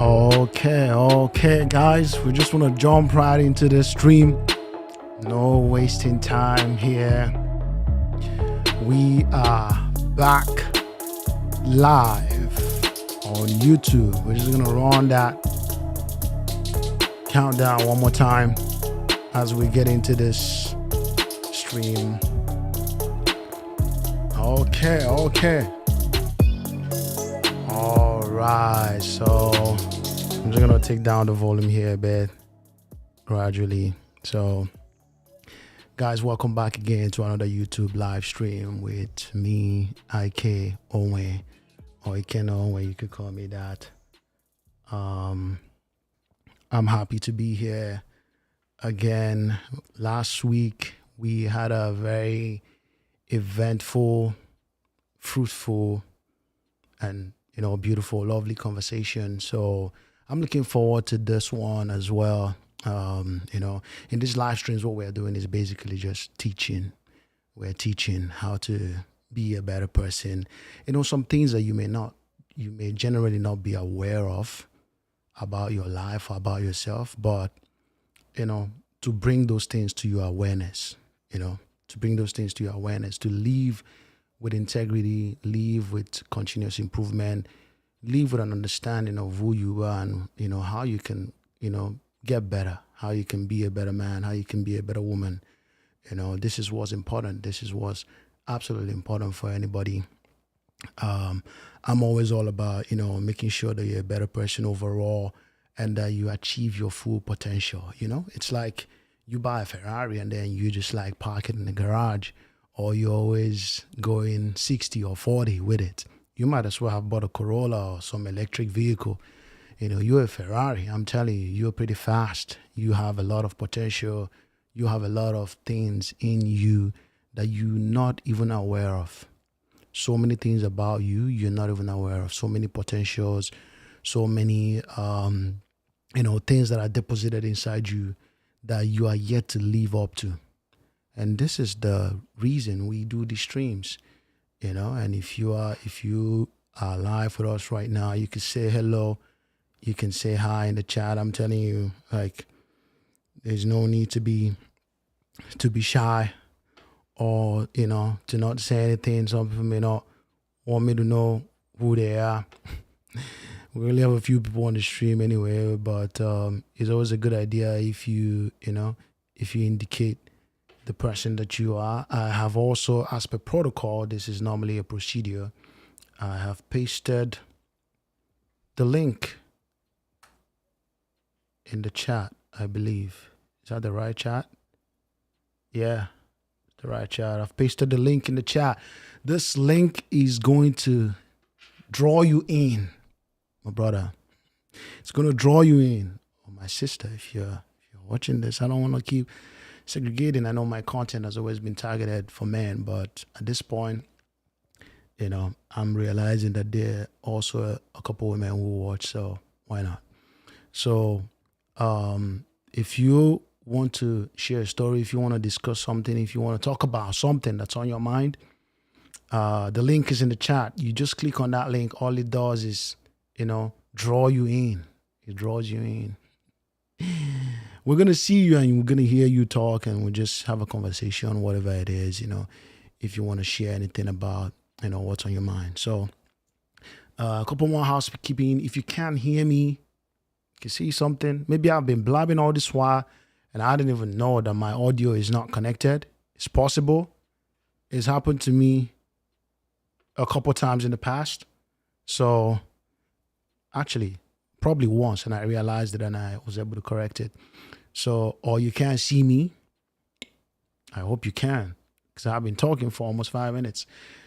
Okay, guys. We just want to jump right into the stream. No wasting time here. We are back live on YouTube. We're just going to run that countdown one more time as we get into this stream. Okay. All right. So I'm just going to take down the volume here a bit gradually. So, guys, welcome back again to another YouTube live stream with me, IK Onwe, or Iken Onwe, you could call me that. I'm happy to be here again. Last week, we had a very eventful, fruitful, and beautiful, lovely conversation. So I'm looking forward to this one as well. In these live streams, what we're doing is basically just teaching. We're teaching how to be a better person. Some things that you may generally not be aware of about your life or about yourself, but, to bring those things to your awareness, to live with integrity, live with continuous improvement, live with an understanding of who you are and, how you can, get better, how you can be a better man, how you can be a better woman. This is what's important. This is what's absolutely important for anybody. I'm always all about, making sure that you're a better person overall and that you achieve your full potential. It's like you buy a Ferrari and then you just like park it in the garage, or you're always going 60 or 40 with it. You might as well have bought a Corolla or some electric vehicle. You're a Ferrari. I'm telling you, you're pretty fast. You have a lot of potential. You have a lot of things in you that you're not even aware of. So many things about you you're not even aware of. So many potentials, so many things that are deposited inside you that you are yet to live up to. And this is the reason we do these streams. And if you are live with us right now, you can say hello. You can say hi in the chat. I'm telling you, there's no need to be shy or, to not say anything. Some people may not want me to know who they are. We only have a few people on the stream anyway, but it's always a good idea if you indicate the person that you are. I have also, as per protocol, this is normally a procedure, I have pasted the link in the chat, I believe. Is that the right chat? Yeah, the right chat. I've pasted the link in the chat. This link is going to draw you in, my brother. It's going to draw you in. Or my sister, if you're watching this, I don't want to keep segregating. I know my content has always been targeted for men, but at this point, I'm realizing that there are also a couple women who watch, so why not? So if you want to share a story, if you want to discuss something, if you want to talk about something that's on your mind, the link is in the chat. You just click on that link. All it does is, draw you in. It draws you in. We're going to see you and we're going to hear you talk, and we'll just have a conversation, whatever it is, if you want to share anything about, what's on your mind. So a couple more housekeeping. If you can't hear me, you can see something. Maybe I've been blabbing all this while and I didn't even know that my audio is not connected. It's possible. It's happened to me a couple times in the past. So actually, probably once, and I realized it and I was able to correct it. So, or you can't see me. I hope you can, because I've been talking for almost 5 minutes.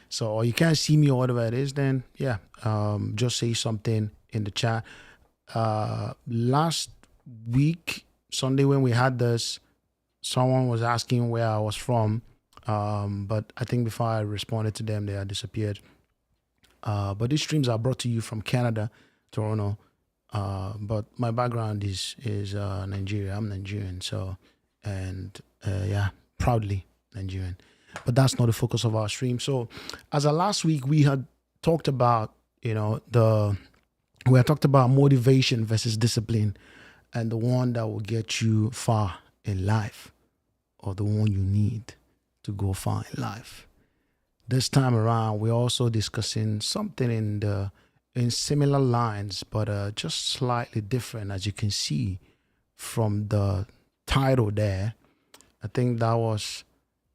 So, or you can't see me or whatever it is, then yeah, just say something in the chat. Last week, Sunday, when we had this, someone was asking where I was from, but I think before I responded to them, they had disappeared. But these streams are brought to you from Canada, Toronto. But my background is Nigeria. I'm Nigerian, so, and yeah, proudly Nigerian. But that's not the focus of our stream. So, as of last week, we had talked about, the We have talked about motivation versus discipline, and the one that will get you far in life, or the one you need to go far in life. This time around, we're also discussing something in similar lines, but just slightly different, as you can see from the title there. I think that was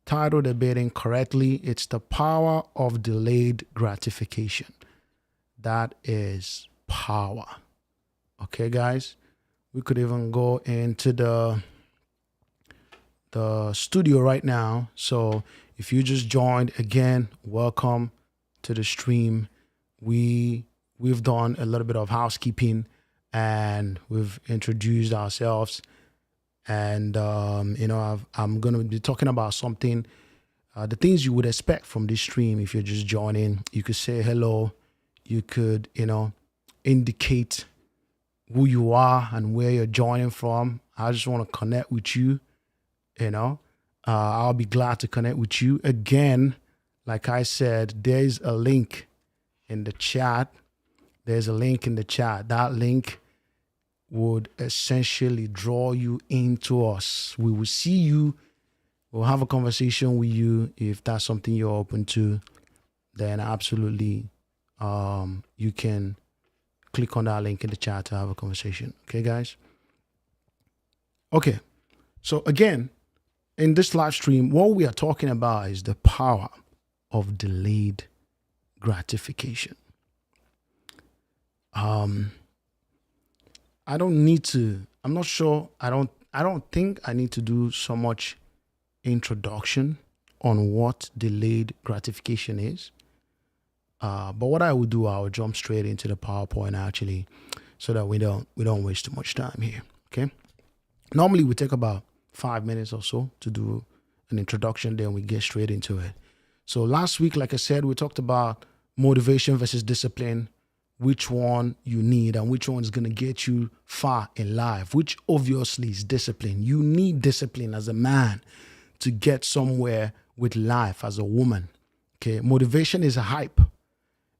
titled a bit incorrectly. It's the power of delayed gratification. That is power. Okay, guys. We could even go into the studio right now. So if you just joined again, welcome to the stream. We've done a little bit of housekeeping and we've introduced ourselves. And I'm gonna be talking about something, the things you would expect from this stream if you're just joining. You could say hello. You could indicate who you are and where you're joining from. I just want to connect with you. I'll be glad to connect with you again. Like I said, there's a link in the chat. That link would essentially draw you into us. We will see you. We'll have a conversation with you. If that's something you're open to, then absolutely you can click on that link in the chat to have a conversation. Okay, guys? Okay. So again, in this live stream, what we are talking about is the power of delayed gratification. I don't need to, I'm not sure, I don't think I need to do so much introduction on what delayed gratification is. But what I will do, I will jump straight into the PowerPoint actually, so that we don't waste too much time here. Okay. Normally we take about 5 minutes or so to do an introduction, then we get straight into it. So last week, like I said, we talked about motivation versus discipline, which one you need and which one is going to get you far in life, which obviously is discipline. You need discipline as a man to get somewhere with life as a woman. Okay. Motivation is a hype.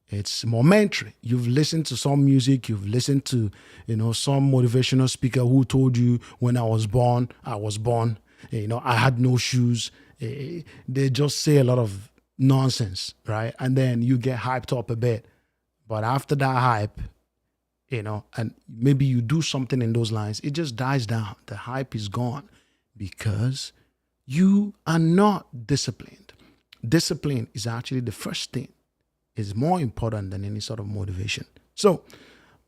It's momentary. You've listened to some music, you've listened to, some motivational speaker who told you when I was born. I had no shoes. They just say a lot of nonsense, right? And then you get hyped up a bit. But after that hype, and maybe you do something in those lines, it just dies down. The hype is gone because you are not disciplined. Discipline is actually the first thing. Is more important than any sort of motivation. So,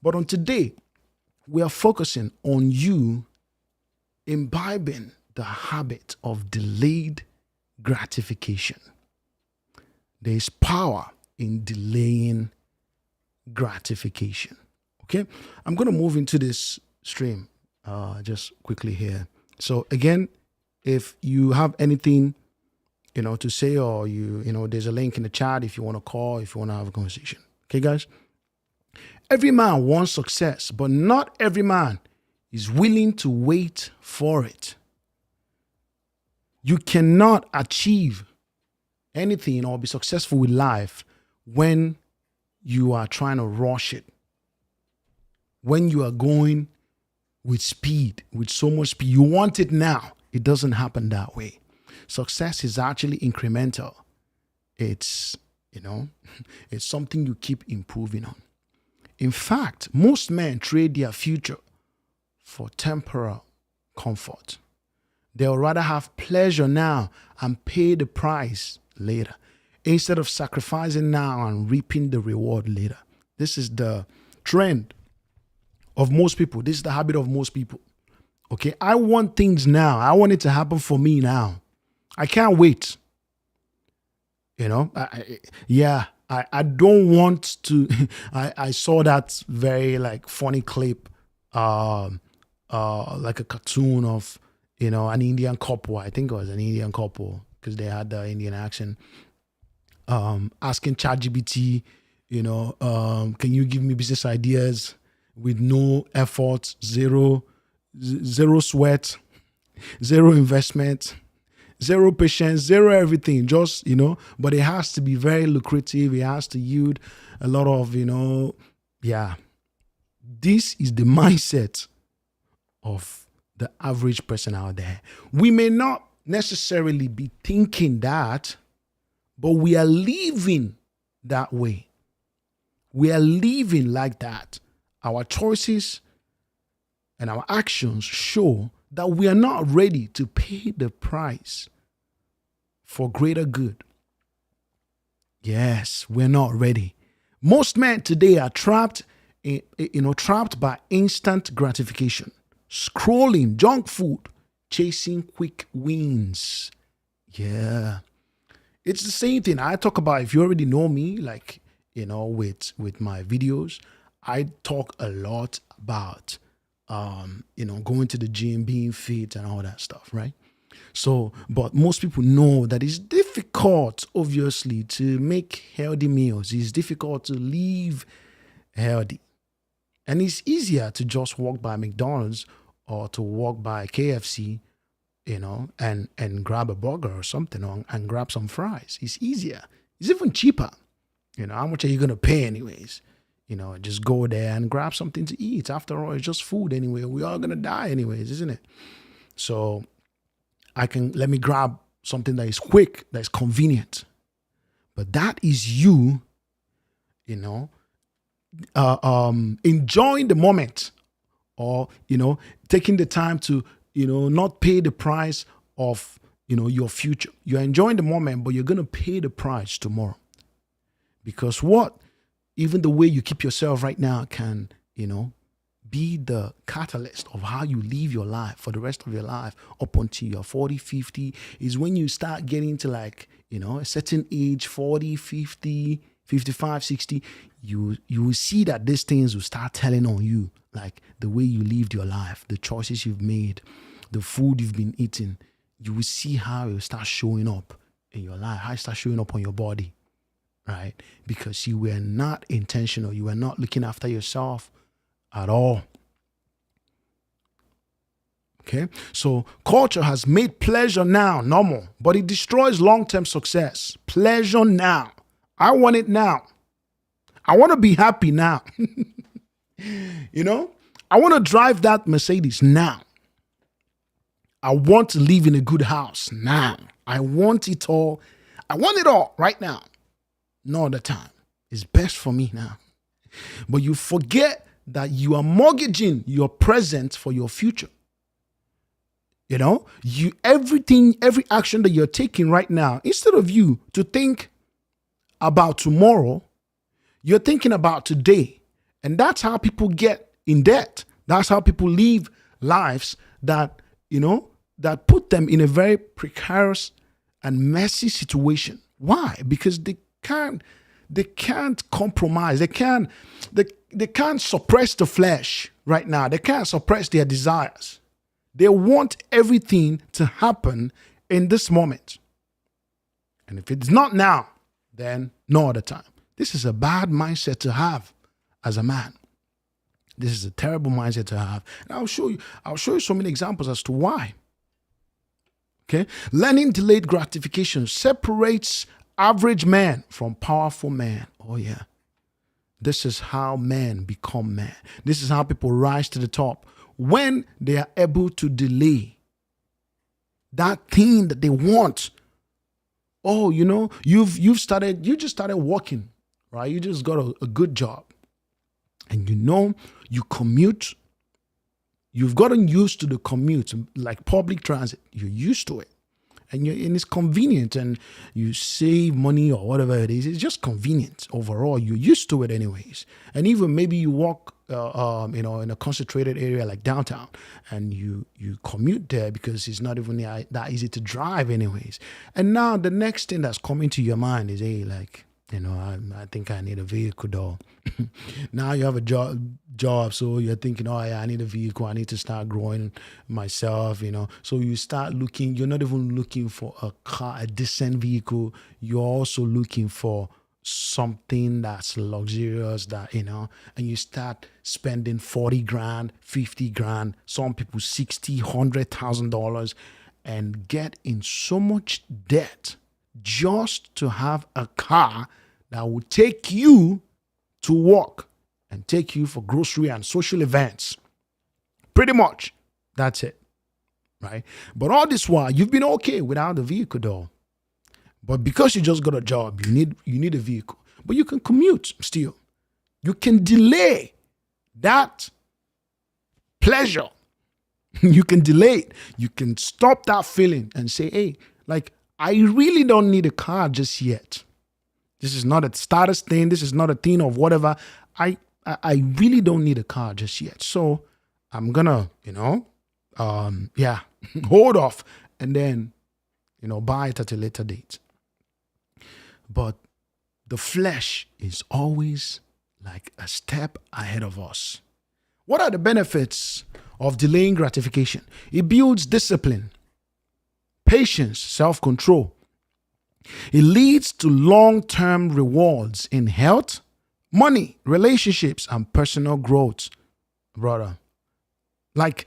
but on today, we are focusing on you imbibing the habit of delayed gratification. There is power in delaying gratification. Okay, I'm going to move into this stream just quickly here. So again, if you have anything to say, or there's a link in the chat if you want to call, if you want to have a conversation. Okay, guys? Every man wants success, but not every man is willing to wait for it. You cannot achieve anything or be successful with life when you are trying to rush it. When you are going with speed, with so much speed, you want it now. It doesn't happen that way. Success is actually incremental. It's, it's something you keep improving on. In fact, most men trade their future for temporal comfort. They'll rather have pleasure now and pay the price later, instead of sacrificing now and reaping the reward later. This is the trend of most people. This is the habit of most people. Okay, I want things now. I want it to happen for me now. I can't wait. I don't want to. I saw that very funny clip, like a cartoon of an Indian couple. I think it was an Indian couple because they had the Indian accent. Asking ChatGPT, can you give me business ideas with no effort, zero sweat, zero investment, zero patience, zero everything, just, but it has to be very lucrative. It has to yield a lot of, This is the mindset of the average person out there. We may not necessarily be thinking that, but we are living that way. We are living like that. Our choices and our actions show that we are not ready to pay the price for greater good. Yes, we're not ready. Most men today are trapped by instant gratification, scrolling junk food, chasing quick wins. Yeah. It's the same thing I talk about. If you already know me, like, with my videos, I talk a lot about, going to the gym, being fit and all that stuff, right? So, but most people know that it's difficult, obviously, to make healthy meals. It's difficult to live healthy. And it's easier to just walk by McDonald's or to walk by KFC, and grab a burger or something, and grab some fries. It's easier. It's even cheaper. How much are you going to pay anyways? Just go there and grab something to eat. After all, it's just food anyway. We're all going to die anyways, isn't it? So let me grab something that is quick, that is convenient. But that is you, enjoying the moment, or, taking the time to, not pay the price of, your future. You're enjoying the moment, but you're going to pay the price tomorrow. Because even the way you keep yourself right now can, be the catalyst of how you live your life for the rest of your life up until you're 40, 50, is when you start getting to like, a certain age, 40, 50, 55, 60, you will see that these things will start telling on you, like the way you lived your life, the choices you've made, the food you've been eating. You will see how it will start showing up in your life, how it starts showing up on your body, right? Because you were not intentional. You were not looking after yourself at all. Okay, so culture has made pleasure now normal, but it destroys long-term success. Pleasure now. I want it now. I want to be happy now. I want to drive that Mercedes now. I want to live in a good house now. I want it all. I want it all right now. No other time. It's best for me now. But you forget that you are mortgaging your present for your future. Every action that you're taking right now, instead of you to think about tomorrow, you're thinking about today. And that's how people get in debt. That's how people live lives that, that put them in a very precarious and messy situation. Why? Because they can't compromise. They can't suppress the flesh right now. They can't suppress their desires. They want everything to happen in this moment. And if it's not now, then no other time. This is a bad mindset to have as a man. This is a terrible mindset to have. And I'll show you so many examples as to why. Okay? Learning delayed gratification separates average man from powerful man. Oh yeah. This is how men become men. This is how people rise to the top. When they are able to delay that thing that they want. Oh, you just started working, right? You just got a good job. And you commute. You've gotten used to the commute, like public transit. You're used to it. And it's convenient, and you save money or whatever it is. It's just convenient overall. You're used to it anyways. And even maybe you walk, in a concentrated area like downtown, and you commute there because it's not even that easy to drive anyways. And now the next thing that's coming to your mind is, hey, like, I think I need a vehicle though. Now you have a job, so you're thinking, oh yeah, I need a vehicle. I need to start growing myself, So you start looking. You're not even looking for a car, a decent vehicle. You're also looking for something that's luxurious, and you start spending 40 grand, 50 grand, some people $60,000, $100,000, and get in so much debt just to have a car that will take you to work and take you for grocery and social events. Pretty much. That's it. Right? But all this while, you've been okay without the vehicle though. But because you just got a job, you need a vehicle. But you can commute still. You can delay that pleasure. You can delay it. You can stop that feeling and say, hey, like, I really don't need a car just yet. This is not a status thing. This is not a thing of whatever. I really don't need a car just yet. So I'm gonna, hold off and then, buy it at a later date. But the flesh is always like a step ahead of us. What are the benefits of delaying gratification? It builds discipline, patience, self-control. It leads to long-term rewards in health, money, relationships, and personal growth, brother. Like,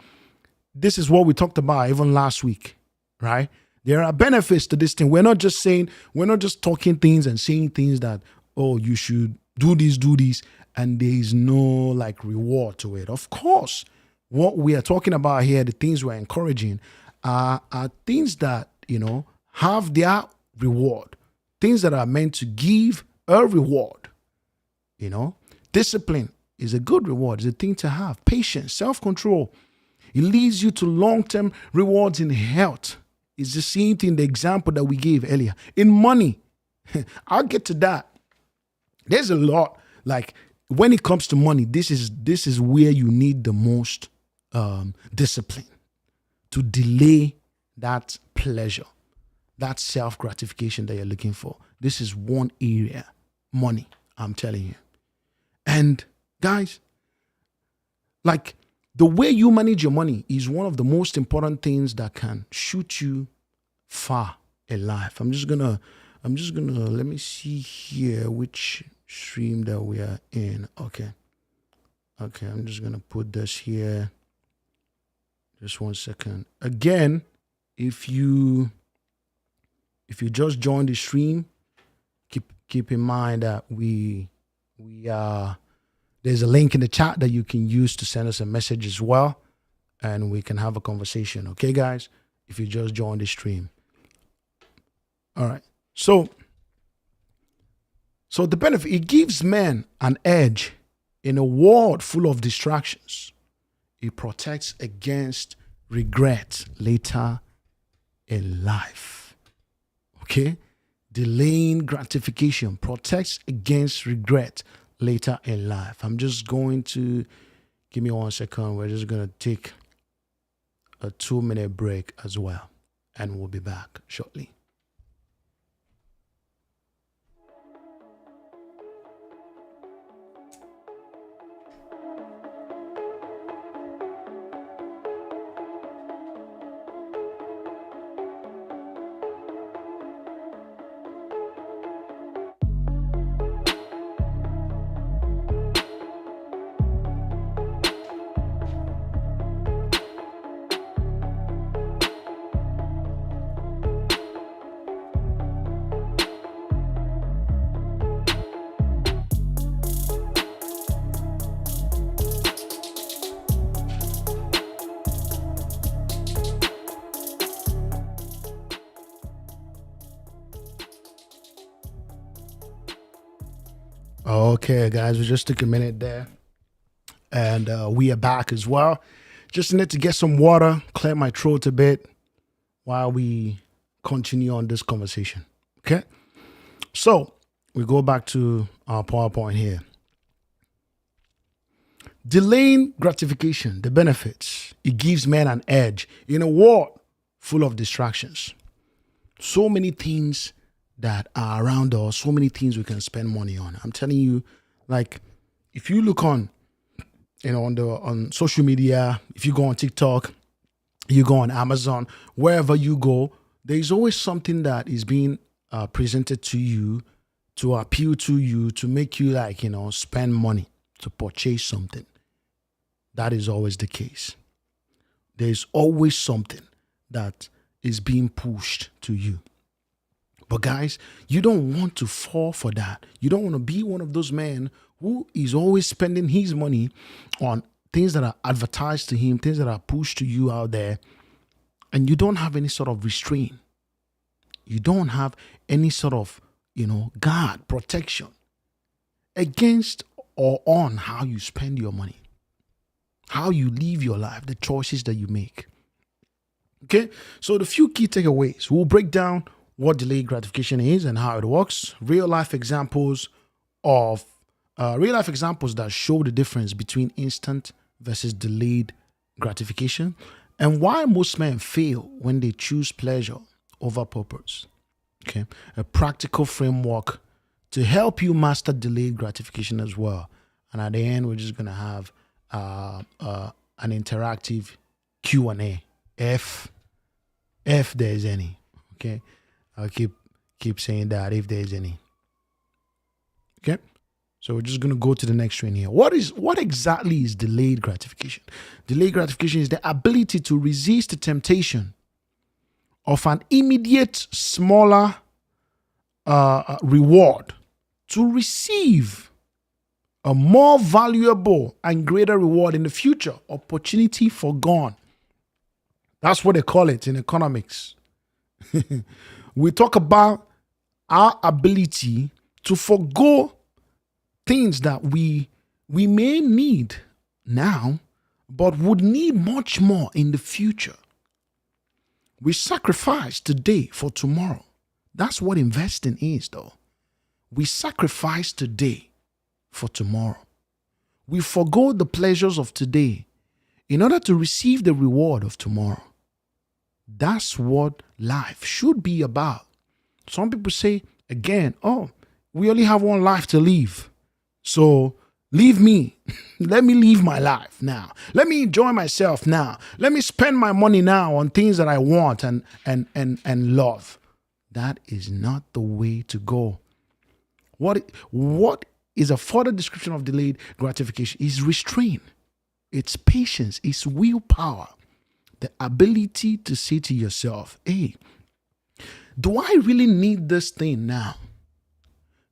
this is what we talked about even last week, right? There are benefits to this thing. We're not just talking things and saying things that, oh, you should do this, and there is no like reward to it. Of course, what we are talking about here, the things we're encouraging, are things that, have their reward. Things that are meant to give a reward. Discipline is a good reward, it's a thing to have. Patience, self-control. It leads you to long-term rewards in health. It's the same thing, the example that we gave earlier. In money, I'll get to that. There's a lot, like when it comes to money, this is where you need the most discipline to delay that pleasure, that self-gratification that you're looking for. This is one area, money, I'm telling you. And guys, like the way you manage your money is one of the most important things that can shoot you far in life. I'm just gonna, let me see here which stream that we are in. Okay, I'm just gonna put this here. Just 1 second. Again, if you just joined the stream, keep in mind that we are, there's a link in the chat that you can use to send us a message as well, and we can have a conversation. Okay, guys, if you just joined the stream. All right. So the benefit, it gives men an edge in a world full of distractions. It protects against regret later in life. Okay? Delaying gratification protects against regret later in life. I'm just going to, give me 1 second. We're just going to take a 2-minute break as well, and we'll be back shortly. Okay, guys, we just took a minute there, and we are back as well. Just need to get some water, clear my throat a bit while we continue on this conversation. Okay, so we go back to our PowerPoint here. Delaying gratification, the benefits. It gives men an edge in a world full of distractions. So many things that are around us, so many things we can spend money on. I'm telling you, like, if you look on social media, if you go on TikTok, you go on Amazon, wherever you go, there's always something that is being presented to you to appeal to you, to make you spend money to purchase something. That is always the case. There's always something that is being pushed to you. But guys, you don't want to fall for that. You don't want to be one of those men who is always spending his money on things that are advertised to him, things that are pushed to you out there, and you don't have any sort of restraint. You don't have any sort of, guard, protection against or on how you spend your money, how you live your life, the choices that you make. Okay, so the few key takeaways. We'll break down what delayed gratification is and how it works. Real life examples that show the difference between instant versus delayed gratification, and why most men fail when they choose pleasure over purpose. Okay, a practical framework to help you master delayed gratification as well. And at the end, we're just gonna have an interactive Q&A, if there's any. Okay, I'll keep saying that, if there's any. Okay, so we're just gonna go to the next one here. What exactly is delayed gratification? Delayed gratification is the ability to resist the temptation of an immediate, smaller reward to receive a more valuable and greater reward in the future. Opportunity forgone. That's what they call it in economics. We talk about our ability to forgo things that we may need now, but would need much more in the future. We sacrifice today for tomorrow. That's what investing is, though. We sacrifice today for tomorrow. We forgo the pleasures of today in order to receive the reward of tomorrow. That's what life should be about. Some people say, again, we only have one life to live. So leave me. Let me live my life now. Let me enjoy myself now. Let me spend my money now on things that I want and love. That is not the way to go. What is a further description of delayed gratification is restraint. It's patience. It's willpower. The ability to say to yourself, hey, do I really need this thing now?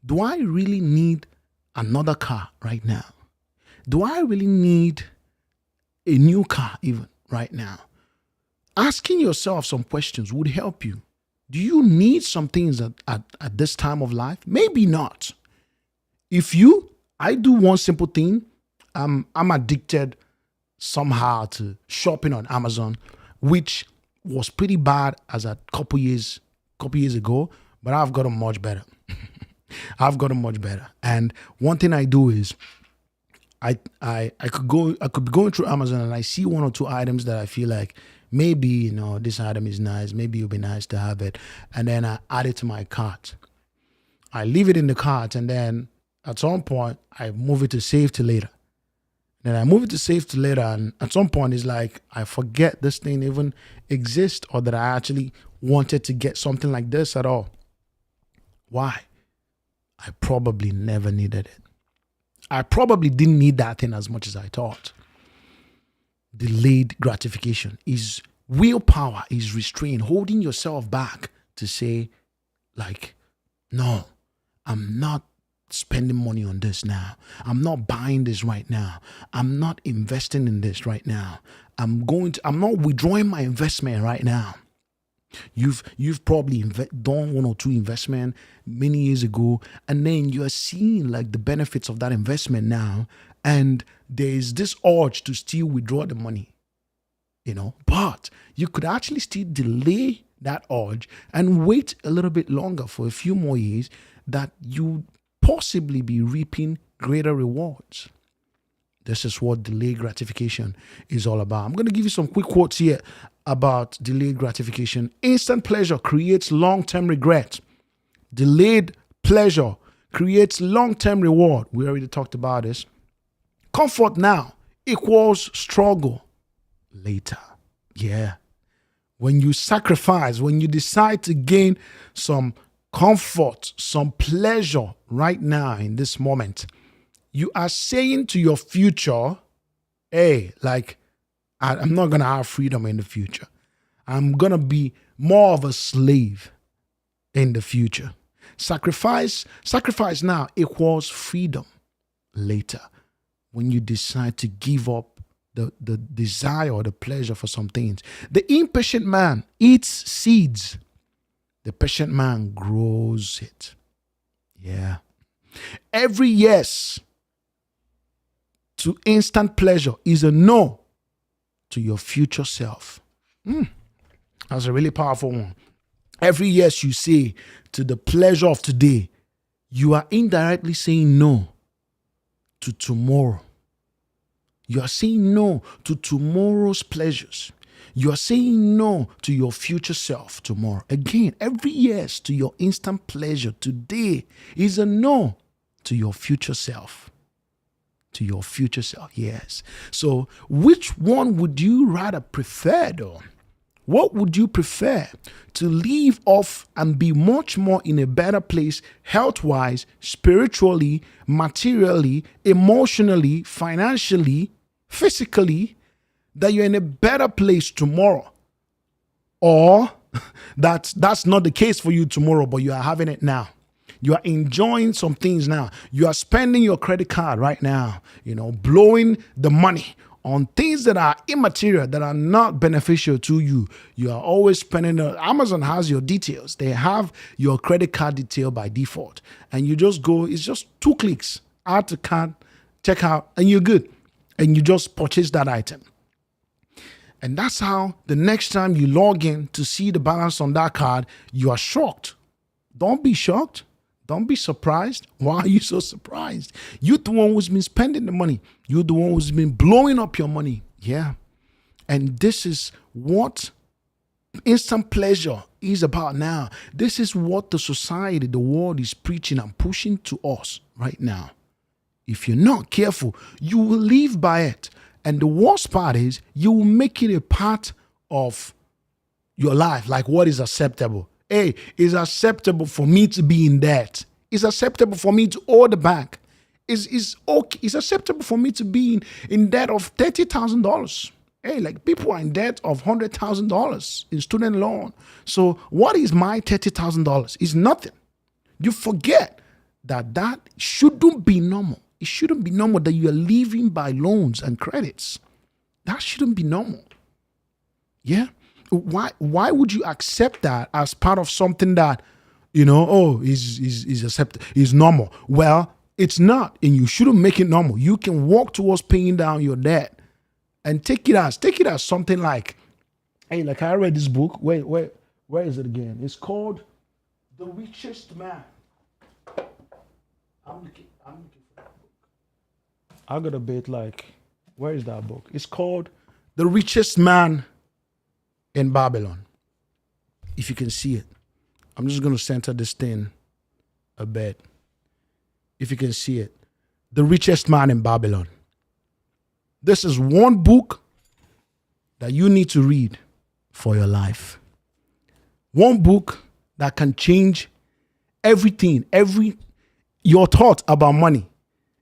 Do I really need another car right now? Do I really need a new car even right now? Asking yourself some questions would help you. Do you need some things at this time of life? Maybe not. I do one simple thing. I'm addicted somehow to shopping on Amazon, which was pretty bad as a couple years ago, but I've gotten much better. And one thing I do is I could be going through Amazon and I see one or two items that I feel like maybe, this item is nice. Maybe it would be nice to have it. And then I add it to my cart. I leave it in the cart, and then at some point I move it to save to later. Then I move it to save to later, and at some point it's like I forget this thing even exists, or that I actually wanted to get something like this at all. Why? I probably never needed it. I probably didn't need that thing as much as I thought. Delayed gratification is willpower, is restraint, holding yourself back to say, like, no, I'm not spending money on this now. I'm not buying this right now. I'm not investing in this right now. I'm not withdrawing my investment right now. You've probably done one or two investment many years ago, and then you are seeing like the benefits of that investment now, and there is this urge to still withdraw the money, but you could actually still delay that urge and wait a little bit longer for a few more years that you possibly be reaping greater rewards. This is what delayed gratification is all about. I'm going to give you some quick quotes here about delayed gratification. Instant pleasure creates long-term regret. Delayed pleasure creates long-term reward. We already talked about this. Comfort now equals struggle later. Yeah. When you sacrifice, when you decide to gain some comfort, some pleasure right now in this moment, you are saying to your future, hey, like, I'm not going to have freedom in the future. I'm going to be more of a slave in the future. Sacrifice now equals freedom later. When you decide to give up the desire or the pleasure for some things. The impatient man eats seeds. The patient man grows it. Yeah. Every yes to instant pleasure is a no to your future self. That's a really powerful one. Every yes you say to the pleasure of today, you are indirectly saying no to tomorrow. You are saying no to tomorrow's pleasures. You are saying no to your future self tomorrow. Again, every yes to your instant pleasure today is a no to your future self. To your future self, yes. So, which one would you rather prefer, though? What would you prefer? To leave off and be much more in a better place, health-wise, spiritually, materially, emotionally, financially, physically, that you're in a better place tomorrow? Or that's not the case for you tomorrow, but you are having it now. You are enjoying some things now. You are spending your credit card right now, blowing the money on things that are immaterial, that are not beneficial to you. You are always spending. Amazon has your details. They have your credit card detail by default. And you just go, it's just 2 clicks, add to cart, check out, and you're good. And you just purchase that item. And that's how the next time you log in to see the balance on that card, you are shocked. Don't be shocked. Don't be surprised. Why are you so surprised? You're the one who's been spending the money. You're the one who's been blowing up your money. Yeah. And this is what instant pleasure is about now. This is what the society, the world is preaching and pushing to us right now. If you're not careful, you will live by it. And the worst part is you will make it a part of your life, like what is acceptable. Hey, it's acceptable for me to be in debt. It's acceptable for me to owe the bank. It's okay. It's acceptable for me to be in debt of $30,000. Hey, like people are in debt of $100,000 in student loan. So what is my $30,000? It's nothing. You forget that shouldn't be normal. It shouldn't be normal that you are living by loans and credits. That shouldn't be normal. Yeah. Why would you accept that as part of something that, is accepted, is normal? Well, it's not, and you shouldn't make it normal. You can walk towards paying down your debt and take it as something like, hey, like I read this book. Where is it again? It's called The Richest Man. I'm looking for that book. I got a bit like, where is that book? It's called The Richest Man in Babylon. If you can see it. I'm just going to center this thing a bit. If you can see it. The Richest Man in Babylon. This is one book that you need to read for your life. One book that can change everything, your thought about money.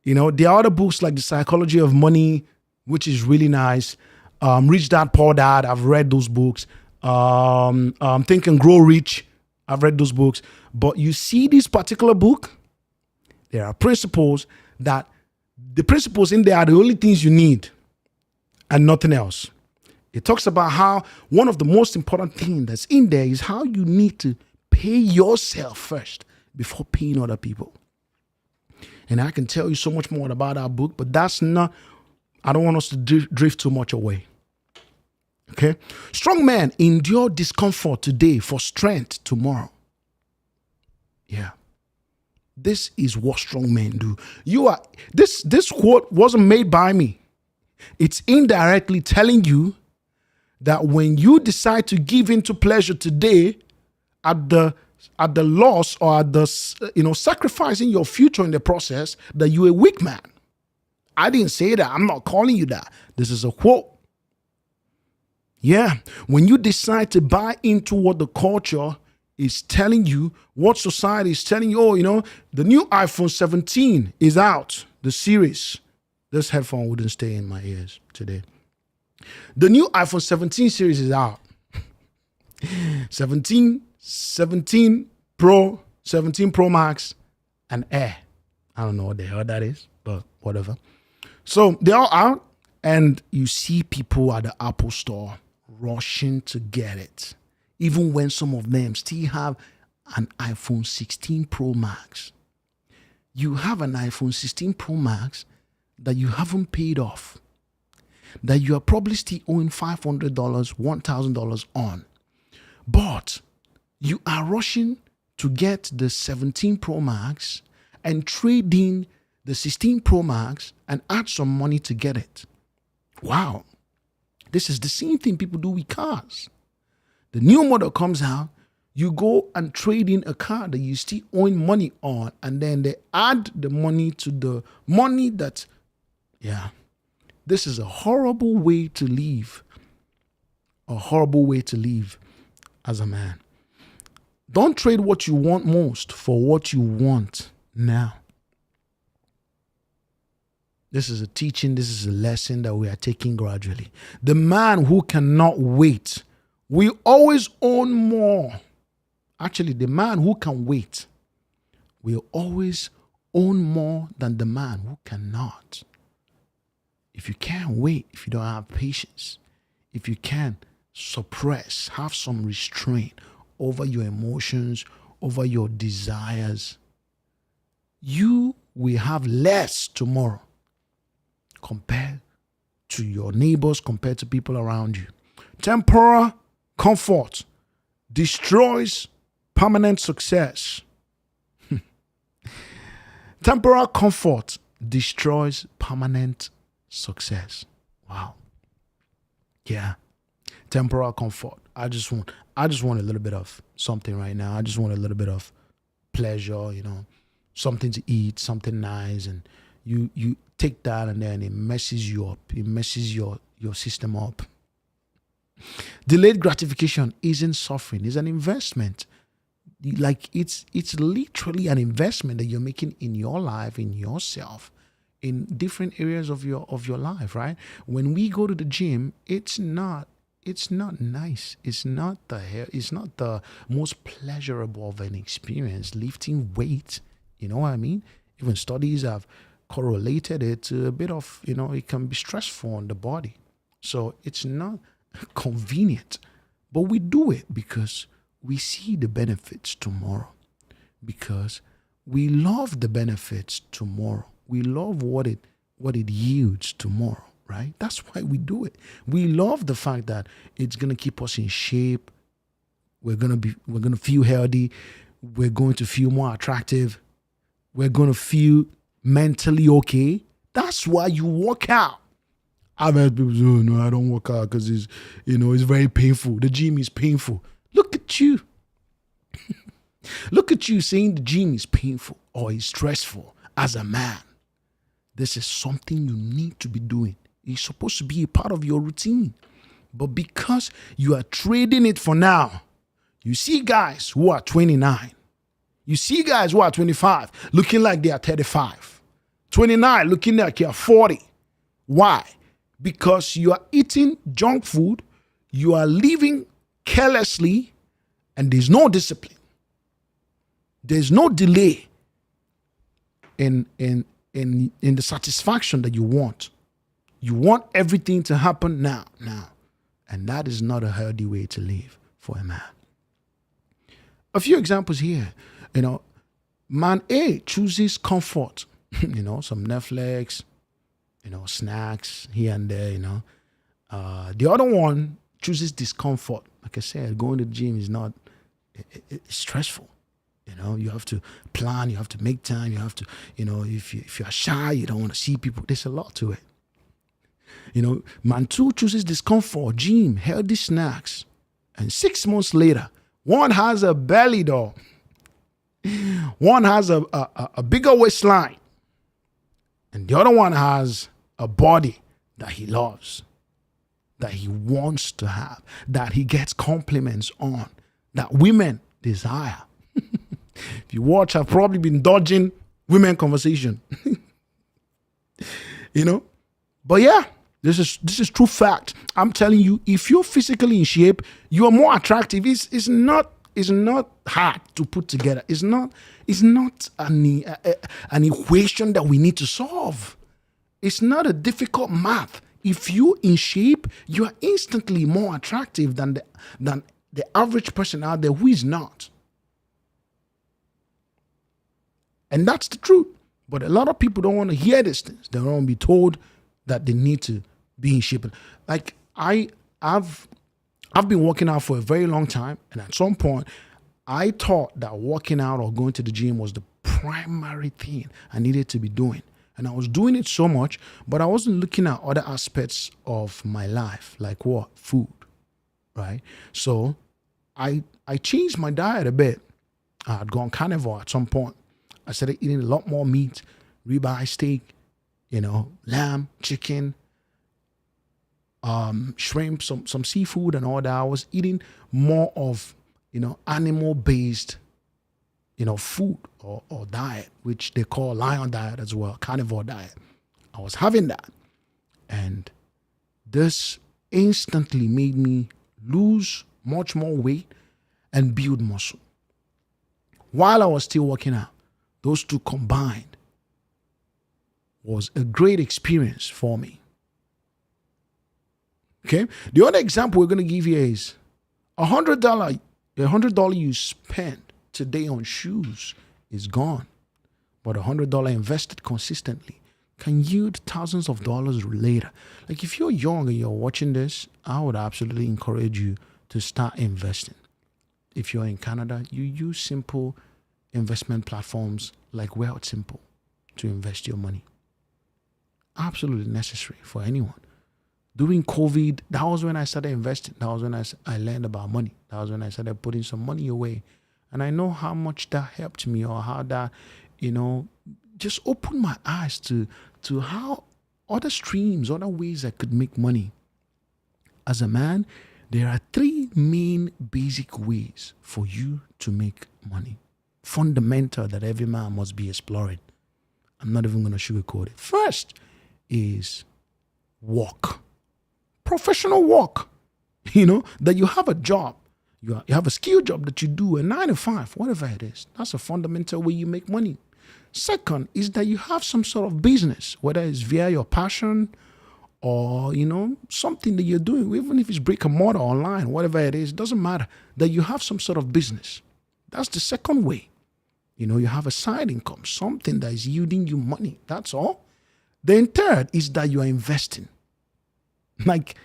There are other books like The Psychology of Money, which is really nice. Rich Dad, Poor Dad, I've read those books. Think and Grow Rich, I've read those books. But you see this particular book, there are principles that the principles in there are the only things you need and nothing else. It talks about how one of the most important things that's in there is how you need to pay yourself first before paying other people. And I can tell you so much more about that book, but I don't want us to drift too much away. Okay? Strong men endure discomfort today for strength tomorrow. Yeah. This is what strong men do. This quote wasn't made by me. It's indirectly telling you that when you decide to give into pleasure today at the loss or at the sacrificing your future in the process, that you're a weak man. I didn't say that. I'm not calling you that. This is a quote. Yeah. When you decide to buy into what the culture is telling you, what society is telling you, the new iPhone 17 is out, the series. This headphone wouldn't stay in my ears today. The new iPhone 17 series is out. 17 Pro, 17 Pro Max, and Air. I don't know what the hell that is. but whatever. So they're all out, and you see people at the Apple store rushing to get it, even when some of them still have an iPhone 16 Pro Max. You have an iPhone 16 Pro Max that you haven't paid off, that you are probably still owing $500, $1,000 on. But you are rushing to get the 17 Pro Max and trade in the 16 Pro Max and add some money to get it. Wow. This is the same thing people do with cars. The new model comes out, you go and trade in a car that you still owing money on, and then they add the money to the money that, yeah. This is a horrible way to live. A horrible way to live as a man. Don't trade what you want most for what you want now. This is a teaching, this is a lesson that we are taking gradually. The man who cannot wait will always own more. Actually, the man who can wait will always own more than the man who cannot. If you can't wait, if you don't have patience, if you can suppress, have some restraint over your emotions, over your desires, you will have less tomorrow compared to your neighbors, compared to people around you. Temporal comfort destroys permanent success. Temporal comfort destroys permanent success. Wow. Yeah. Temporal comfort. I just want a little bit of something right now. I just want a little bit of pleasure, something to eat, something nice, and you take that and then it messes you up. It messes your system up. Delayed gratification isn't suffering, it's an investment. Like it's literally an investment that you're making in your life, in yourself, in different areas of your life, right? When we go to the gym, it's not nice. It's not the most pleasurable of an experience. Lifting weight, you know what I mean? Even studies have correlated it to a bit of, it can be stressful on the body. So it's not convenient, but we do it because we see the benefits tomorrow, because we love the benefits tomorrow. We love what it yields tomorrow, right? That's why we do it. We love the fact that it's going to keep us in shape. We're going to feel healthy. We're going to feel more attractive. We're going to feel mentally okay. That's why you work out. I've heard people say, "Oh no, I don't work out because it's very painful. The gym is painful." Look at you. Look at you saying the gym is painful or is stressful as a man. This is something you need to be doing. It's supposed to be a part of your routine. But because you are trading it for now, you see guys who are 29. You see guys who are 25 looking like they are 35. 29 looking like you're 40. Why? Because you are eating junk food, you are living carelessly, and there's no discipline. There's no delay in the satisfaction that you want. You want everything to happen now. And that is not a healthy way to live for a man. A few examples here. Man A chooses comfort. Some Netflix, snacks here and there, The other one chooses discomfort. Like I said, going to the gym is not, it's stressful. You have to plan, you have to make time, you have to, if you're shy, you don't want to see people. There's a lot to it. Man 2 chooses discomfort, gym, healthy snacks. And 6 months later, one has a belly though. One has a bigger waistline. And the other one has a body that he loves, that he wants to have, that he gets compliments on, that women desire. If you watch, I've probably been dodging women conversation. But yeah, this is true fact. I'm telling you, if you're physically in shape, you are more attractive. It's not hard to put together. It's not an equation that we need to solve. It's not a difficult math. If you're in shape, you are instantly more attractive than the average person out there who is not. And that's the truth. But a lot of people don't want to hear these things. They don't want to be told that they need to be in shape. Like I've been working out for a very long time, and at some point, I thought that working out or going to the gym was the primary thing I needed to be doing. And I was doing it so much, but I wasn't looking at other aspects of my life, like what? Food, right? So I changed my diet a bit. I had gone carnivore at some point. I started eating a lot more meat, ribeye steak, lamb, chicken, shrimp, some seafood and all that. I was eating more of, animal-based, food or diet, which they call lion diet as well, carnivore diet. I was having that. And this instantly made me lose much more weight and build muscle. While I was still working out, those two combined was a great experience for me. Okay. The other example we're going to give you is $100 you spend today on shoes is gone, but $100 invested consistently can yield thousands of dollars later. Like if you're young and you're watching this, I would absolutely encourage you to start investing. If you're in Canada, you use simple investment platforms like Wealth Simple to invest your money. Absolutely necessary for anyone. During COVID, that was when I started investing. That was when I learned about money. That was when I started putting some money away. And I know how much that helped me, or how that, just opened my eyes to how other streams, other ways I could make money. As a man, there are 3 main basic ways for you to make money. Fundamental that every man must be exploring. I'm not even going to sugarcoat it. First is work. Professional work. That you have a job. You have a skill job that you do, a 9 to 5, whatever it is. That's a fundamental way you make money. Second is that you have some sort of business, whether it's via your passion or, something that you're doing, even if it's brick and mortar online, whatever it is, doesn't matter, that you have some sort of business. That's the second way. You have a side income, something that is yielding you money. That's all. Then third is that you are investing. Like,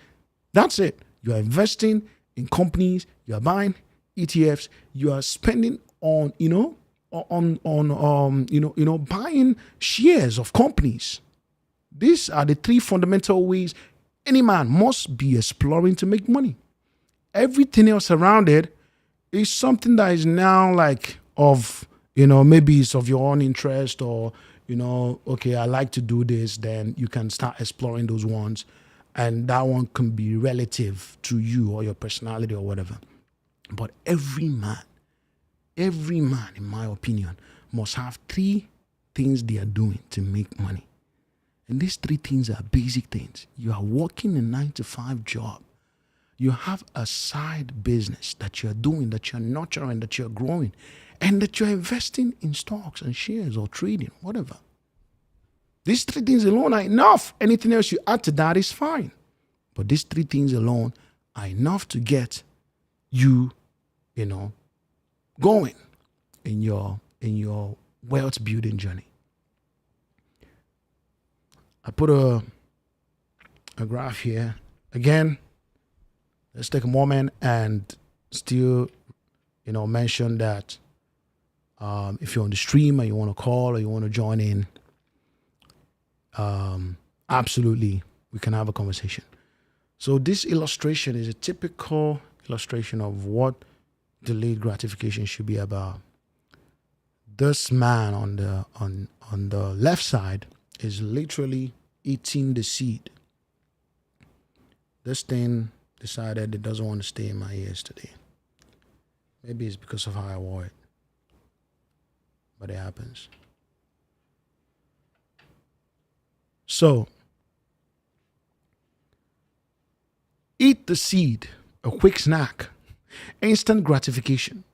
that's it. You are investing in companies, you are buying ETFs, you are spending on, buying shares of companies. These are the 3 fundamental ways any man must be exploring to make money. Everything else around it is something that is now like of, maybe it's of your own interest, or, okay, I like to do this, then you can start exploring those ones. And that one can be relative to you or your personality or whatever. But every man, in my opinion, must have 3 things they are doing to make money. And these 3 things are basic things. You are working a 9 to 5 job. You have a side business that you're doing, that you're nurturing, that you're growing, and that you're investing in stocks and shares or trading, whatever. These 3 things alone are enough. Anything else you add to that is fine. But these 3 things alone are enough to get you, going in your wealth building journey. I put a graph here. Again, let's take a moment and still, mention that if you're on the stream and you want to call or you want to join in, absolutely, we can have a conversation. So this illustration is a typical illustration of what delayed gratification should be about. This man on the left side is literally eating the seed. This thing decided it doesn't want to stay in my ears today. Maybe it's because of how I wore it, but it happens. So, eat the seed, a quick snack, instant gratification.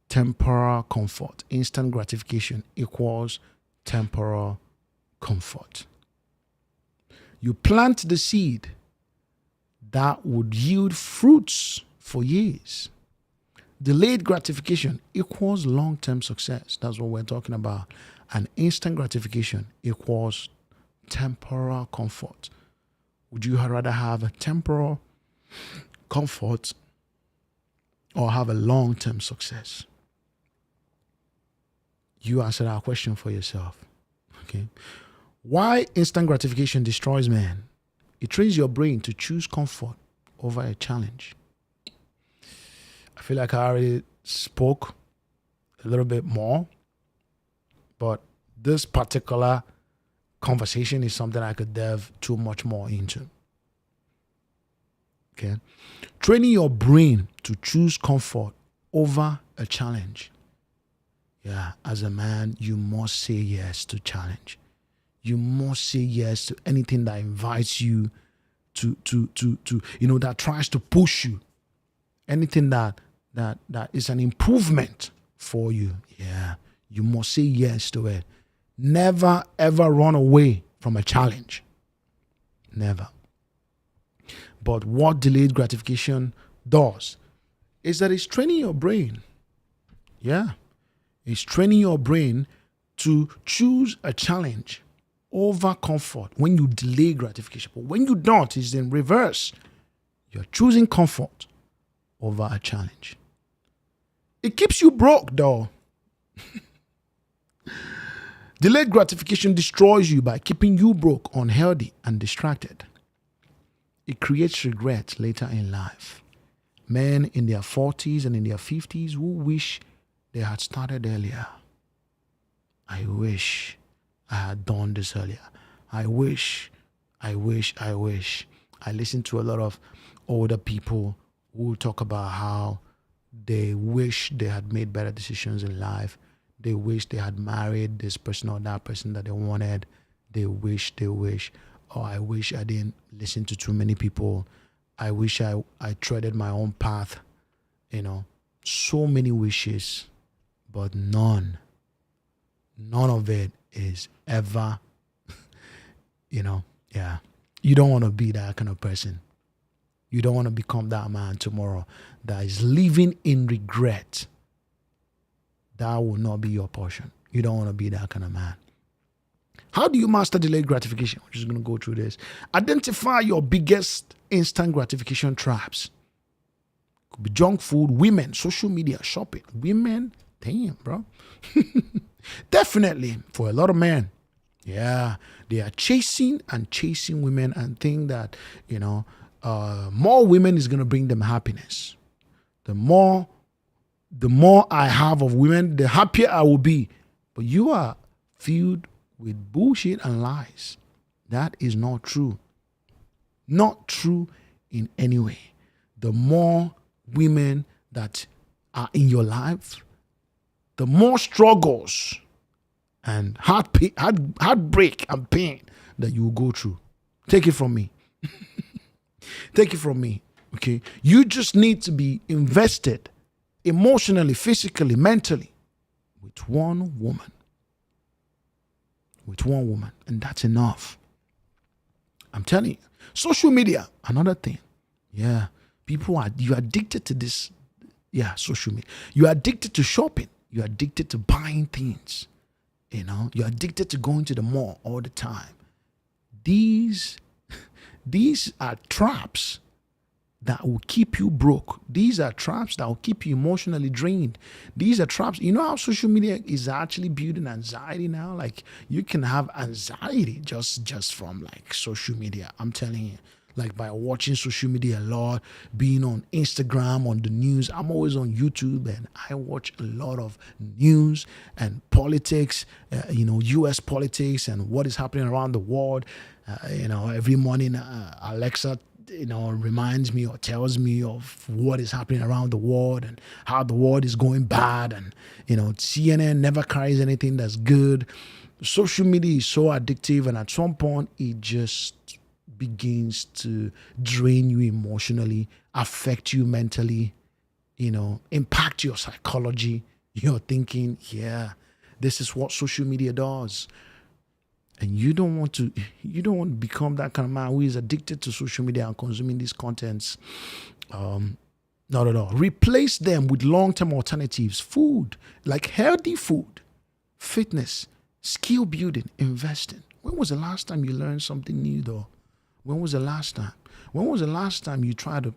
temporal comfort. Instant gratification equals temporal comfort. You plant the seed that would yield fruits for years. Delayed gratification equals long-term success. That's what we're talking about. And instant gratification equals temporal comfort. Would you rather have a temporal comfort or have a long-term success? You answer that question for yourself. Okay. Why instant gratification destroys man? It trains your brain to choose comfort over a challenge. I feel like I already spoke a little bit more, but this particular conversation is something I could delve too much more into. Okay. Training your brain to choose comfort over a challenge. Yeah, as a man, you must say yes to challenge. You must say yes to anything that invites you to that tries to push you. Anything that is an improvement for you. Yeah, you must say yes to it. Never ever run away from a challenge. Never. But what delayed gratification does is that it's training your brain. Yeah. It's training your brain to choose a challenge over comfort when you delay gratification. But when you don't, it's in reverse. You're choosing comfort over a challenge. It keeps you broke, though. Delayed gratification destroys you by keeping you broke, unhealthy, and distracted. It creates regret later in life. Men in their 40s and in their 50s who wish they had started earlier. I wish I had done this earlier. I wish. I listen to a lot of older people who talk about how they wish they had made better decisions in life. They wish they had married this person or that person that they wanted. They wish. Oh, I wish I didn't listen to too many people. I wish I treaded my own path. So many wishes, but none of it is ever, yeah. You don't want to be that kind of person. You don't want to become that man tomorrow that is living in regret. That will not be your portion. You don't want to be that kind of man. How do you master delayed gratification? We're just going to go through this. Identify your biggest instant gratification traps. Could be junk food, women, social media, shopping. Women, damn, bro. Definitely for a lot of men. Yeah, they are chasing women and think that, more women is going to bring them happiness. The more I have of women, the happier I will be. But you are filled with bullshit and lies. That is not true. Not true in any way. The more women that are in your life, the more struggles and heartbreak and pain that you will go through. Take it from me. Take it from me. Okay? You just need to be invested emotionally, physically, mentally with one woman. With one woman. And that's enough. I'm telling you. Social media, another thing. Yeah. You're addicted to this. Yeah, social media. You're addicted to shopping. You're addicted to buying things. You're addicted to going to the mall all the time. These are traps that will keep you broke. These are traps that will keep you emotionally drained. These are traps. You know how social media is actually building anxiety now? Like you can have anxiety just from like social media. I'm telling you. Like by watching social media a lot, being on Instagram, on the news. I'm always on YouTube and I watch a lot of news and politics, US politics and what is happening around the world. Every morning Alexa, reminds me or tells me of what is happening around the world and how the world is going bad. And, CNN never carries anything that's good. Social media is so addictive and at some point it just begins to drain you emotionally, affect you mentally, impact your psychology. You're thinking, yeah, this is what social media does. And you don't want to become that kind of man who is addicted to social media and consuming these contents. Not at all. Replace them with long-term alternatives, food, like healthy food, fitness, skill building, investing. When was the last time you learned something new though? When was the last time? When was the last time you tried to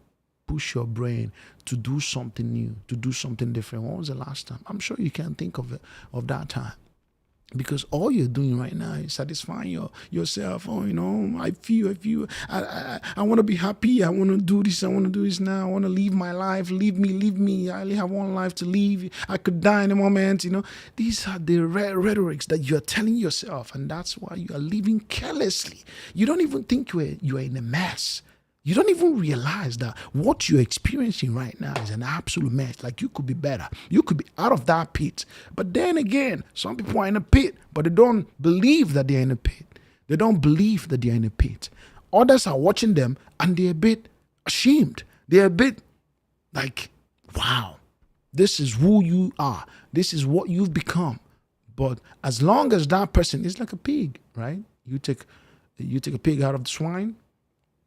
push your brain to do something new, to do something different? When was the last time? I'm sure you can't think of that time. Because all you're doing right now is satisfying yourself. Oh, I want to be happy. I want to do this. I want to do this now. I want to live my life. Leave me. I only have one life to live. I could die in a moment. These are the rhetorics that you're telling yourself, and that's why you are living carelessly. You don't even think you are in a mess. You don't even realize that what you're experiencing right now is an absolute mess. Like, you could be better. You could be out of that pit. But then again, some people are in a pit, but they don't believe that they're in a pit. They don't believe that they're in a pit. Others are watching them and they're a bit ashamed. They're a bit like, wow, this is who you are. This is what you've become. But as long as that person is like a pig, right? You take a pig out of the swine,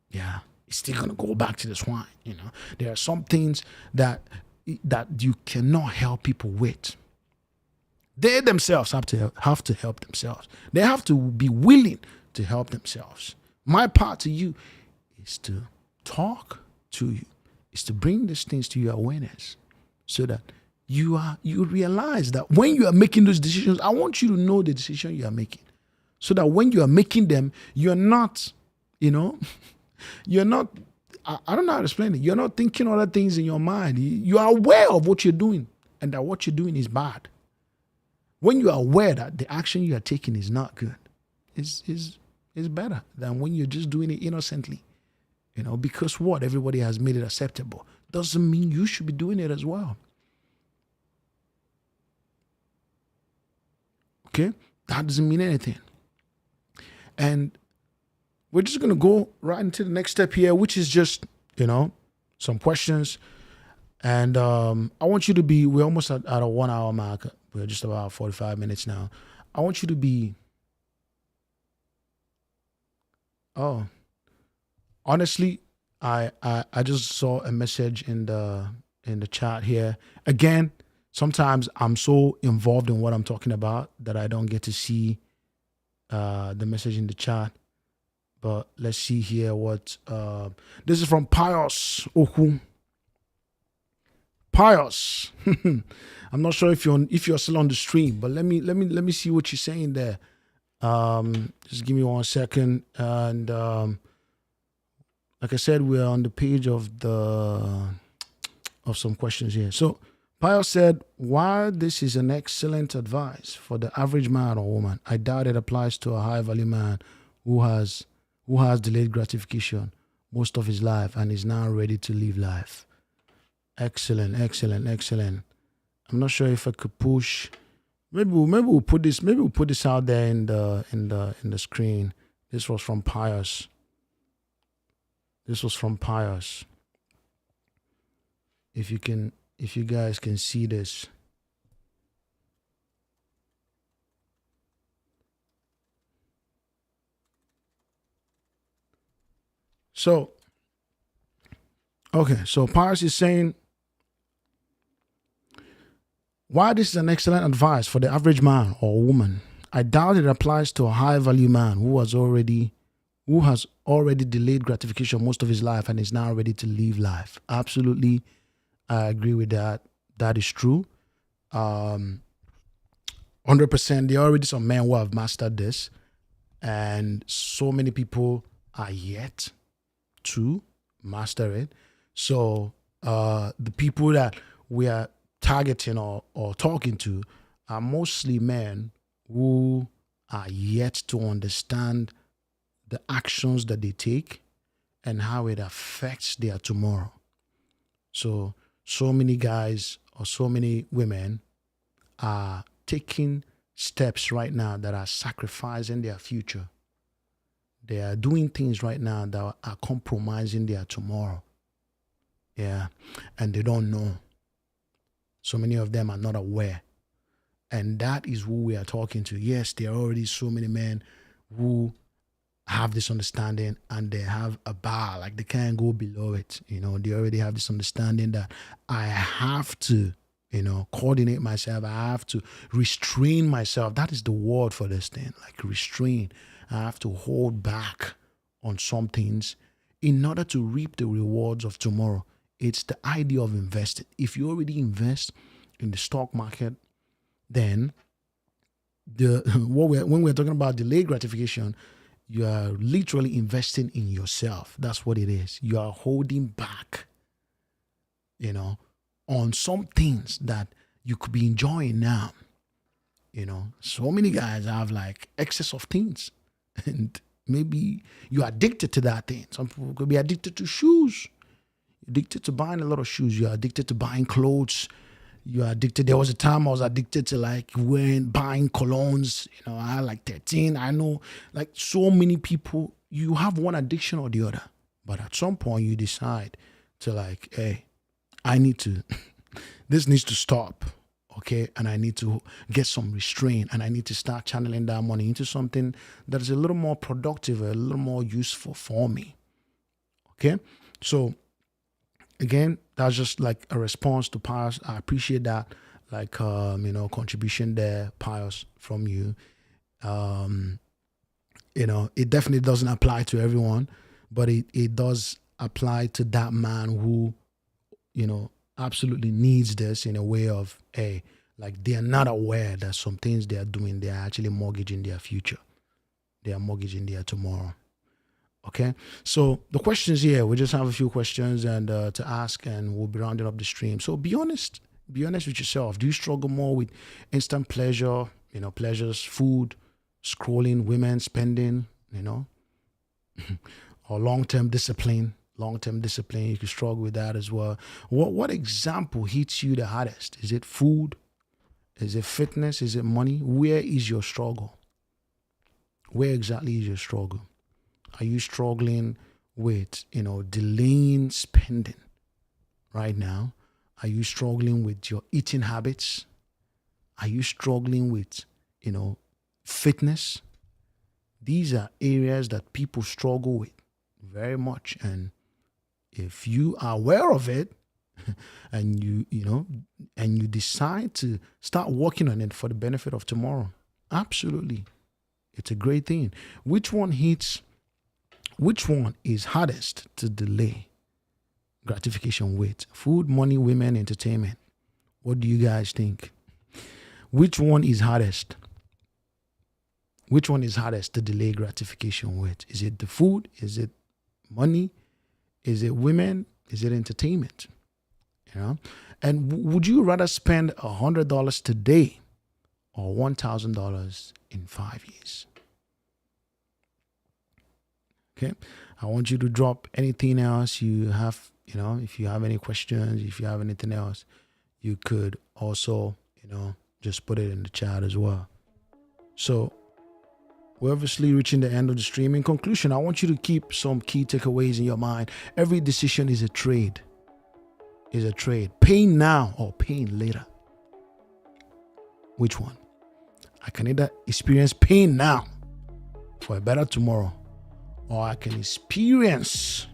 yeah, it's still gonna go back to the swine. There are some things that you cannot help people with. They themselves have to help themselves. They have to be willing to help themselves. My part to you is to talk to you, is to bring these things to your awareness, so that you realize that when you are making those decisions, I want you to know the decision you are making, so that when you are making them, you're not, you're not, I don't know how to explain it. You're not thinking other things in your mind. You are aware of what you're doing and that what you're doing is bad. When you are aware that the action you are taking is not good, is better than when you're just doing it innocently. Because what? Everybody has made it acceptable. Doesn't mean you should be doing it as well. Okay? That doesn't mean anything. And we're just going to go right into the next step here, which is just, some questions. And I want you to be, we're almost at a 1 hour mark. We're just about 45 minutes now. I want you to be, honestly, I just saw a message in the chat here. Again, sometimes I'm so involved in what I'm talking about that I don't get to see the message in the chat. But let's see here what this is from Pius Oku. Pius. I'm not sure if you're still on the stream, but let me see what you're saying there. Just give me 1 second. And like I said, we're on the page of some questions here. So Pius said, while this is an excellent advice for the average man or woman, I doubt it applies to a high value man who has delayed gratification most of his life and is now ready to live life. Excellent. I'm not sure if I could push. Maybe we'll put this out there in the screen. This was from Pius. If you guys can see this. So, okay, so Pius is saying, while this is an excellent advice for the average man or woman, I doubt it applies to a high value man who has already delayed gratification most of his life and is now ready to live life. Absolutely, I agree with that. That is true. 100%. There are already some men who have mastered this, and so many people are yet to master it. So the people that we are targeting or talking to are mostly men who are yet to understand the actions that they take and how it affects their tomorrow. So many guys or so many women are taking steps right now that are sacrificing their future. They are doing things right now that are compromising their tomorrow. Yeah. And they don't know. So many of them are not aware. And that is who we are talking to. Yes, there are already so many men who have this understanding and they have a bar, like they can't go below it. They already have this understanding that I have to, coordinate myself. I have to restrain myself. That is the word for this thing, like restrain. I have to hold back on some things in order to reap the rewards of tomorrow. It's the idea of investing. If you already invest in the stock market, then when we're talking about delayed gratification, you are literally investing in yourself. That's what it is. You are holding back, on some things that you could be enjoying now. So many guys have like excess of things, and maybe you're addicted to that thing. Some people could be addicted to shoes, addicted to buying a lot of shoes. You're addicted to buying clothes. You're addicted. There was a time I was addicted to like buying colognes. I had like 13. I know like so many people, you have one addiction or the other. But at some point you decide to like, hey, I need to, this needs to stop. Okay. And I need to get some restraint, and I need to start channeling that money into something that is a little more productive, a little more useful for me. Okay. So again, that's just like a response to Pius. I appreciate that, like contribution there, Pius, from you. It definitely doesn't apply to everyone, but it does apply to that man who, absolutely needs this in a way of, hey, like they are not aware that some things they are doing, they are actually mortgaging their future. They are mortgaging their tomorrow. Okay, so the questions here, we just have a few questions and to ask, and we'll be rounding up the stream. So be honest with yourself. Do you struggle more with instant pleasure, pleasures, food, scrolling, women, spending, or long-term discipline? Long-term discipline, you can struggle with that as well. What example hits you the hardest? Is it food? Is it fitness? Is it money? Where is your struggle? Where exactly is your struggle? Are you struggling with, delaying spending right now? Are you struggling with your eating habits? Are you struggling with, fitness? These are areas that people struggle with very much. And if you are aware of it and you decide to start working on it for the benefit of tomorrow, absolutely, it's a great thing. Which one is hardest to delay gratification with? Food, money, women, entertainment. What do you guys think? Which one is hardest? Which one is hardest to delay gratification with? Is it the food? Is it money? Is it women? Is it entertainment? And would you rather spend $100 today or $1,000 in 5 years? Okay. I want you to drop anything else you have, if you have any questions, if you have anything else, you could also, just put it in the chat as well. So we're obviously reaching the end of the stream. In conclusion, I want you to keep some key takeaways in your mind. Every decision is a trade. Pain now or pain later. Which one? I can either experience pain now for a better tomorrow, or I can experience,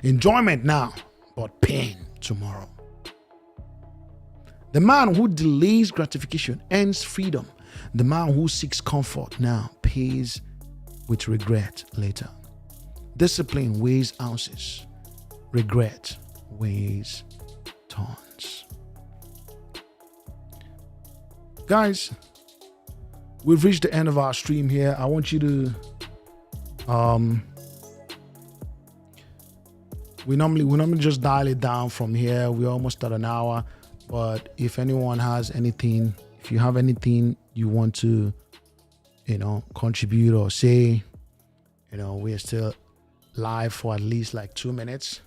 enjoyment now, but pain tomorrow. The man who delays gratification earns freedom. The man who seeks comfort now pays with regret later. Discipline weighs ounces. Regret weighs tons. Guys, we've reached the end of our stream here. I want you to we normally just dial it down from here. We're almost at an hour, but if anyone has anything, if you have anything you want to contribute or say, we are still live for at least like 2 minutes.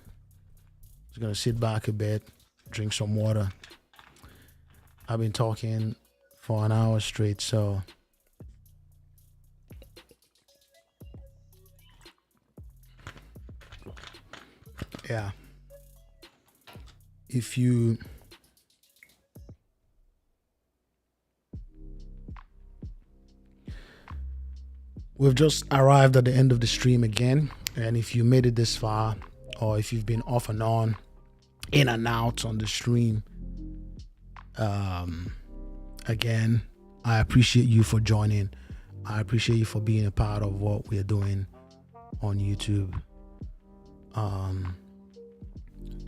Just gonna sit back a bit, drink some water. I've been talking for an hour straight, so yeah. If you We've just arrived at the end of the stream again. And if you made it this far, or if you've been off and on, in and out on the stream, again, I appreciate you for joining. I appreciate you for being a part of what we're doing on YouTube.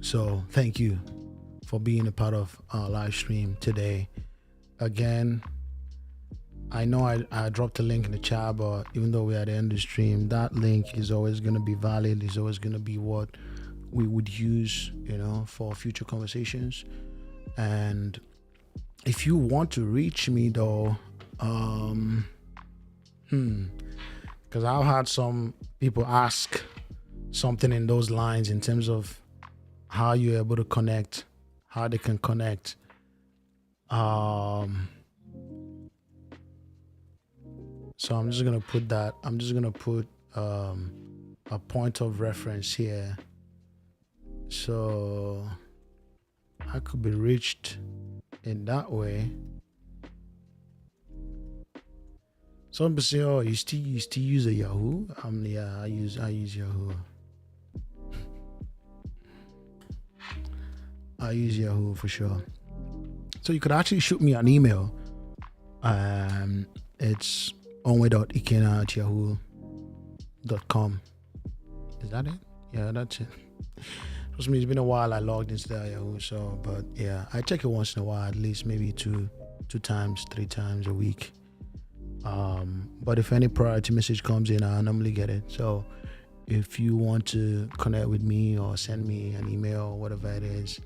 So thank you for being a part of our live stream today. Again, I know I dropped a link in the chat, but even though we're at the end of the stream, that link is always going to be valid. It's always going to be what we would use, for future conversations. And if you want to reach me though, because I've had some people ask something in those lines in terms of how you're able to connect, how they can connect. So I'm just gonna put that. I'm just gonna put a point of reference here. So I could be reached in that way. Some people say, "Oh, you still use a Yahoo?" Yeah, I use Yahoo. I use Yahoo for sure. So you could actually shoot me an email. It's onwe.ikena@yahoo.com. Is that it? Yeah, that's it. Trust me, it's been a while I logged into the Yahoo, but yeah, I check it once in a while, at least maybe two times, 3 times a week. But if any priority message comes in, I normally get it. So if you want to connect with me or send me an email or whatever it is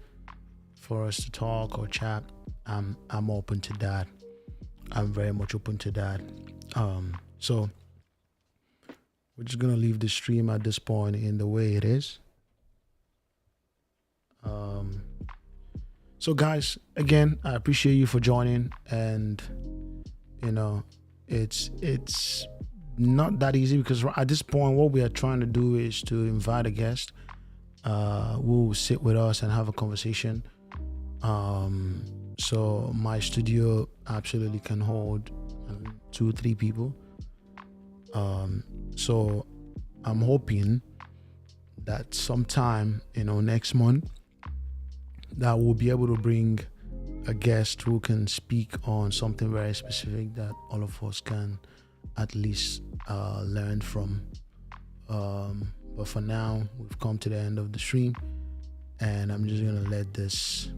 for us to talk or chat, I'm open to that. I'm very much open to that. So we're just gonna leave the stream at this point in the way it is. So guys, again, I appreciate you for joining, and it's not that easy because at this point what we are trying to do is to invite a guest who will sit with us and have a conversation. So my studio absolutely can hold 2-3 people. So I'm hoping that sometime, next month, that we'll be able to bring a guest who can speak on something very specific that all of us can at least learn from. But for now, we've come to the end of the stream, and I'm just gonna let this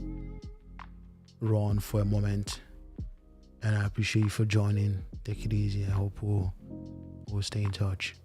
run for a moment. And I appreciate you for joining. Take it easy. I hope we'll stay in touch.